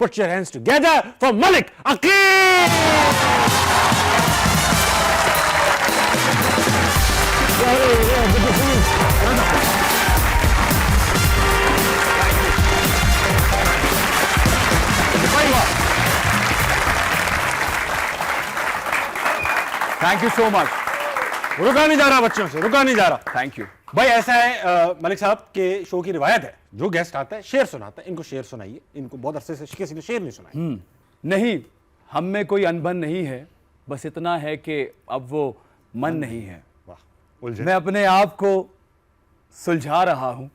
Put your hands together for Malik Aqil. Thank you so much. रुका नहीं जा रहा बच्चों से, रुका नहीं जा रहा। थैंक यू भाई ऐसा है मलिक साहब के शो की रिवायत है, जो गेस्ट आता है शेर सुनाता है, इनको शेर सुनाइए। इनको बहुत अरसे से किसी ने शेर नहीं सुनाया। नहीं, हम में कोई अनबन नहीं है, बस इतना है कि अब वो मन नहीं है। वाह, उलझन। मैं अपने आप को सुलझा रहा हूं,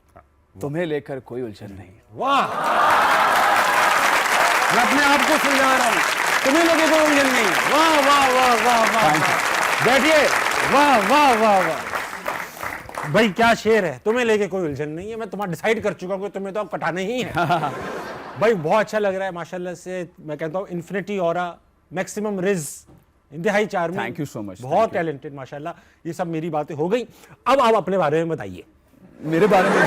तुम्हें लेकर कोई उलझन नहीं। वाह, मैं अपने आप को सुलझा रहा हूं, तुम्हें लोगों को उलझन नहीं है। वाह वाह वाह वाह वाह, बैठिए। वाह वाह वाह वाह, भाई क्या शेर है। तुम्हें लेके कोई उलझन नहीं है, मैं तुम्हारा डिसाइड कर चुका हूं कि तुम्हें तो अब कटाने ही है। भाई बहुत अच्छा लग रहा है माशाल्लाह से। मैं कहता हूँ इन्फिनिटी ऑरा, मैक्सिमम रिज, इंतहाई charming. Thank you so much. बहुत टैलेंटेड माशाल्लाह। ये सब मेरी बातें हो गई, अब आप अपने बारे में बताइए। मेरे बारे में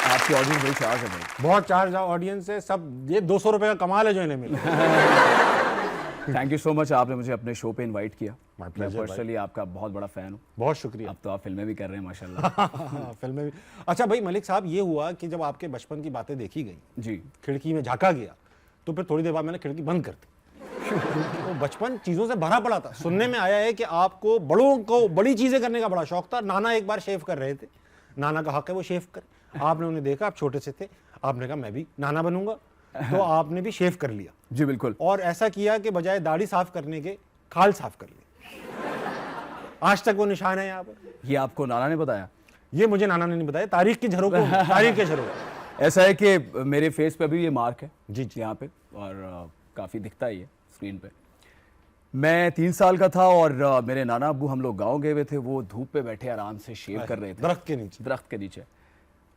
आपकी ऑडियंस बड़ी चार्ज है भाई। बहुत चार्ज ऑडियंस है सब। ये 200 रुपए का कमाल है जो इन्हें मिला। थैंक यू सो मच, आपने मुझे अपने शो पे इनवाइट किया। My मैं pleasure, पर्सनली आपका बहुत बड़ा फैन हूँ। बहुत शुक्रिया। अब तो आप फिल्में भी कर रहे हैं माशाल्लाह। फिल्में भी। अच्छा भाई मलिक साहब, ये हुआ कि जब आपके बचपन की बातें देखी गई, जी खिड़की में झांका गया, तो फिर थोड़ी देर बाद मैंने खिड़की बंद कर दी। तो बचपन चीजों से भरा पड़ा था। सुनने में आया है कि आपको बड़ों को बड़ी चीजें करने का बड़ा शौक था। नाना एक बार शेव कर रहे थे, नाना का हक है वो शेव कर। आपने उन्हें देखा, आप छोटे से थे, आपने कहा मैं भी नाना बनूंगा, तो आपने भी शेव कर लिया। जी बिल्कुल। और ऐसा किया कि बजाय दाढ़ी साफ करने के खाल साफ कर ली। आज तक वो निशान है यहाँ पर। ये आपको नाना ने बताया? ये मुझे नाना ने नहीं बताया, तारीख की झरोकों, तारीख के झरोकों। ऐसा है कि मेरे फेस पे भी ये मार्क है जी जी। यहाँ पे, और काफ़ी दिखता है ये स्क्रीन पे। मैं 3 साल का था और मेरे नाना अब्बू, हम लोग गांव गए हुए थे। वो धूप पे बैठे आराम से शेव कर रहे थे दरख्त के नीचे। दरख्त के नीचे।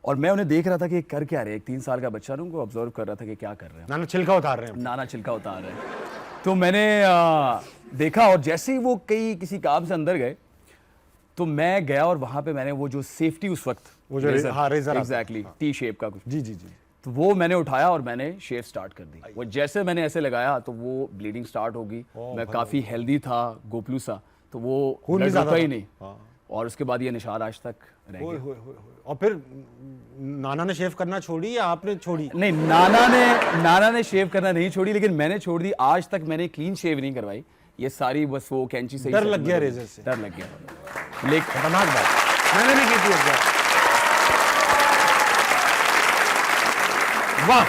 और मैं उन्हें देख रहा था कि कर क्या रहे हैं। एक 3 साल का बच्चा उनको ऑब्जर्व कर रहा था कि क्या कर रहे हैं। नाना छिलका उतार रहे हैं। नाना छिलका उतार रहे हैं। तो मैंने देखा, और जैसे ही वो किसी काम से अंदर गए, तो मैं गया और वहां पे मैंने वो जो सेफ्टी उस वक्त, वो जो रेजर आता है। एग्जैक्टली टी शेप का कुछ, जी जी जी। तो वो मैंने उठाया और मैंने शेव स्टार्ट कर दी। वो जैसे मैंने ऐसे लगाया तो वो ब्लीडिंग स्टार्ट होगी। मैं काफी हेल्दी था, गोपलू सा, तो वो खून भी ब्लड ज्यादा रुका ही था। नहीं। और उसके बाद ये निशान आज तक रह ओए गया। होए होए होए। और फिर नाना ने शेव करना छोड़ी या आपने छोड़ी? नहीं, नाना ने शेव करना नहीं छोड़ी, लेकिन मैंने छोड़ दी। आज तक मैंने क्लीन शेव नहीं करवाई। ये सारी बस वो कैंची से ही डर सेट लग गया कर दी। रेजर से? डर लग गया। लेकिन खतरनाक बात, मैंने भी की थी एक बार। वाह।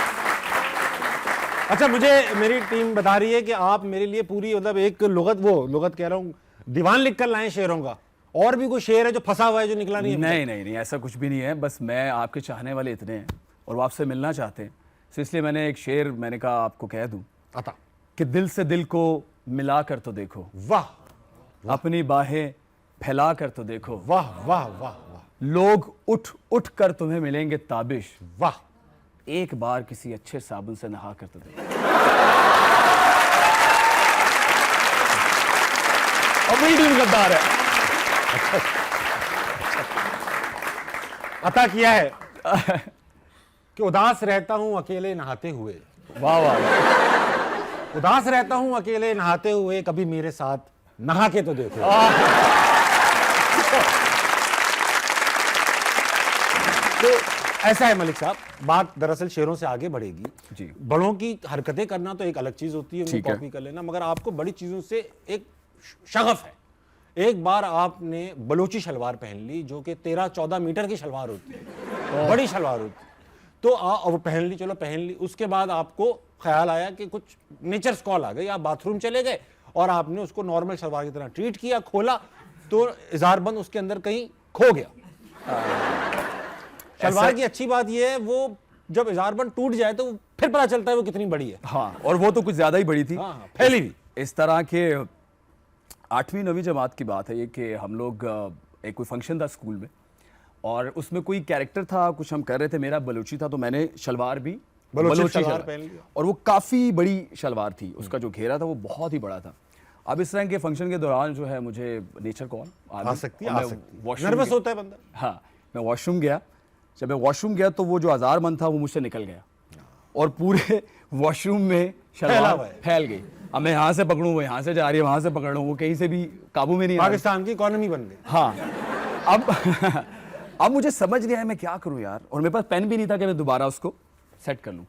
अच्छा, मुझे मेरी टीम बता रही है कि आप मेरे लिए पूरी मतलब एक लुगत कह रहा हूँ, दीवान लिख कर लाए शेरों का। और भी कोई शेर है जो फंसा हुआ है, जो निकला नहीं है? नहीं, ऐसा कुछ भी नहीं है। बस मैं आपके चाहने वाले इतने हैं और वो आपसे मिलना चाहते हैं, तो इसलिए मैंने एक शेर, मैंने कहा आपको कह दूं अता कि दिल से दिल को मिला कर तो देखो, वाह अपनी बाहें फैला कर तो देखो, वाह वाह वाह वाह लोग उठ उठ कर तुम्हें मिलेंगे ताबिश, वाह। एक बार किसी अच्छे साबुन से नहा कर तो देखो। और मेरी टीम गद्दार है। अता किया है कि उदास रहता हूं अकेले नहाते हुए। वाह वाह वाह। उदास रहता हूं अकेले नहाते हुए, कभी मेरे साथ नहा के तो देखो। तो ऐसा है मलिक साहब, बात दरअसल शेरों से आगे बढ़ेगी जी। बड़ों की हरकतें करना तो एक अलग चीज होती है, उनको ठीक है। कॉपी कर लेना, मगर आपको बड़ी चीजों से एक शगफ है। एक बार आपने बलोची शलवार पहन ली, जो कि 13-14 मीटर की शलवार होती है, बड़ी शलवार होती है। तो वो पहन ली, चलो पहन ली। उसके बाद आपको ख्याल आया कि कुछ नेचर्स कॉल आ गई, आप बाथरूम चले गए और आपने उसको नॉर्मल शलवार की तरह ट्रीट किया। खोला तो इज़ारबंद उसके अंदर कहीं खो गया। शलवार की अच्छी बात यह है, वो जब इज़ारबंद टूट जाए तो फिर पता चलता है वो कितनी बड़ी है। हाँ, और वो तो कुछ ज्यादा ही बड़ी थी। हाँ, फैली हुई। इस तरह के 8वीं 9वीं जमात की बात है ये कि हम लोग एक कोई फंक्शन था स्कूल में, और उसमें कोई कैरेक्टर था, कुछ हम कर रहे थे। मेरा बलूची था, तो मैंने शलवार भी बलोची शलवार पहन लिया। और वो काफ़ी बड़ी शलवार थी, उसका जो घेरा था वो बहुत ही बड़ा था। अब इस तरह के फंक्शन के दौरान जो है मुझे नेचर कॉल आ सकती है। नर्वस होता है बंदा। हाँ, मैं वॉशरूम गया। जब मैं वॉशरूम गया तो वो जो आज़ारमंद था वो मुझसे निकल गया और पूरे वॉशरूम में फैला शलवार हुआ है। फैल गई। अब मैं यहाँ से पकड़ूँ, वो यहाँ से जा रही है, वहाँ से पकड़ लूँ, वो कहीं से भी काबू में नहीं आ रही। पाकिस्तान की इकोनॉमी बन गई। हाँ, अब अब मुझे समझ नहीं आया मैं क्या करूं यार, और मेरे पास पेन भी नहीं था कि मैं दोबारा उसको सेट कर लूं।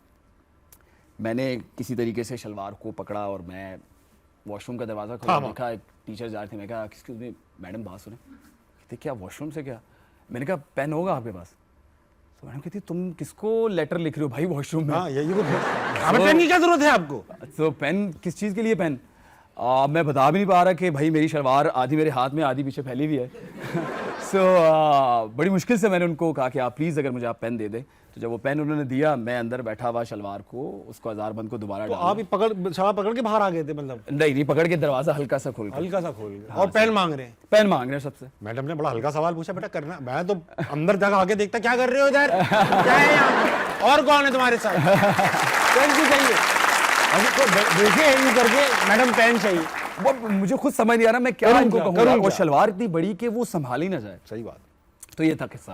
मैंने किसी तरीके से शलवार को पकड़ा और मैं वॉशरूम का दरवाज़ा खोला, हाँ, देखा एक टीचर जा रहे थे। मैं कहा एक्सक्यूज मी मैडम, बात सुने। कहते क्या वॉशरूम से क्या? मैंने कहा पेन होगा आपके पास? तो मैडम कहती तुम किसको लेटर लिख रहे हो भाई वॉशरूम में? हाँ, यही कुछ है। हमें पेन की क्या जरूरत है आपको? तो पेन किस चीज़ के लिए पेन? मैं बता भी नहीं पा रहा कि भाई मेरी शलवार आधी मेरे हाथ में आधी पीछे फैली हुई है। सो बड़ी मुश्किल से मैंने उनको कहा कि आप प्लीज़ अगर मुझे आप पेन दे दें। तो जब वो पेन उन्होंने दिया, मैं अंदर बैठा हुआ शलवार को, उसको आज़ारबंद को दोबारा तो डाला। आप ही शराब पकड़ के बाहर आ गए थे मतलब? नहीं, पकड़ के दरवाज़ा हल्का सा खोल के। हल्का सा खोल के। और पेन मांग रहे हैं? पेन मांग रहे हैं सबसे। मैडम ने बड़ा हल्का सवाल पूछा, बेटा करना। मैं तो अंदर जाकर आगे देखता क्या कर रहे हो इधर, क्या है यहाँ पे? और कौन है तुम्हारे साथ? पेन क्यों चाहिए? अभी तो देखे यूं करके मैडम पेन चाहिए। वो मुझे खुद समझ नहीं आ रहा मैं क्या करूं इनको क्या? कहूँ। करूं वो क्या? शलवार इतनी बड़ी कि वो संभाली ना जाए। सही बात। तो ये था किस्सा।